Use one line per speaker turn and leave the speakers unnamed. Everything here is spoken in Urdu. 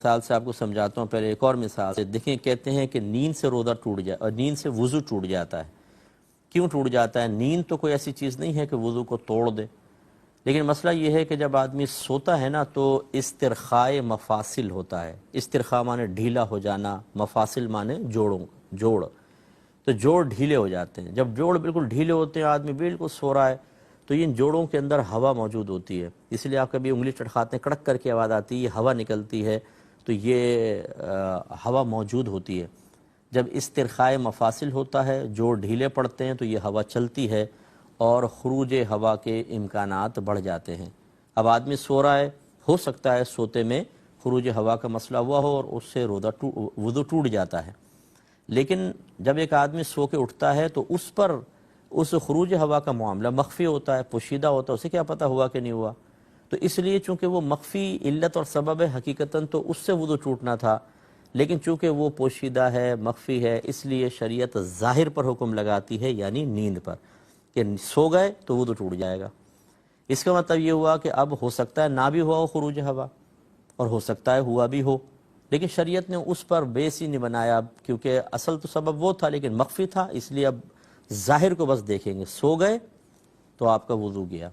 مثال سے آپ کو سمجھاتا ہوں، پہلے ایک اور مثال سے دیکھیں. کہتے ہیں کہ نیند سے روزہ ٹوٹ جائے اور نیند سے وضو ٹوٹ جاتا ہے. کیوں ٹوٹ جاتا ہے؟ نیند تو کوئی ایسی چیز نہیں ہے کہ وضو کو توڑ دے، لیکن مسئلہ یہ ہے کہ جب آدمی سوتا ہے نا تو استرخائے مفاصل ہوتا ہے. استرخاء مانے ڈھیلا ہو جانا، مفاصل مانے جوڑ. تو جوڑ ڈھیلے ہو جاتے ہیں. جب جوڑ بالکل ڈھیلے ہوتے ہیں، آدمی بالکل سو رہا ہے، تو ان جوڑوں کے اندر ہوا موجود ہوتی ہے. اس لیے آپ کبھی انگلی چٹکاتے ہیں، کڑک کر کے آواز آتی ہے، یہ ہوا نکلتی ہے. تو یہ ہوا موجود ہوتی ہے. جب استرخائے مفاصل ہوتا ہے، جوڑ ڈھیلے پڑتے ہیں، تو یہ ہوا چلتی ہے اور خروج ہوا کے امکانات بڑھ جاتے ہیں. اب آدمی سو رہا ہے، ہو سکتا ہے سوتے میں خروج ہوا کا مسئلہ ہوا ہو اور اس سے وضو ٹوٹ جاتا ہے. لیکن جب ایک آدمی سو کے اٹھتا ہے تو اس پر اس خروج ہوا کا معاملہ مخفی ہوتا ہے، پوشیدہ ہوتا ہے، اسے کیا پتہ ہوا کہ نہیں ہوا. تو اس لیے چونکہ وہ مخفی علت اور سبب ہے، حقیقتاً تو اس سے وضو ٹوٹنا تھا، لیکن چونکہ وہ پوشیدہ ہے، مخفی ہے، اس لیے شریعت ظاہر پر حکم لگاتی ہے، یعنی نیند پر، کہ سو گئے تو وضو ٹوٹ جائے گا. اس کا مطلب یہ ہوا کہ اب ہو سکتا ہے نہ بھی ہوا ہو خروج ہوا، اور ہو سکتا ہے ہوا بھی ہو، لیکن شریعت نے اس پر بیس ہی نہیں بنایا، کیونکہ اصل تو سبب وہ تھا لیکن مخفی تھا. اس لیے اب ظاہر کو بس دیکھیں گے. سو گئے تو آپ کا وضو گیا.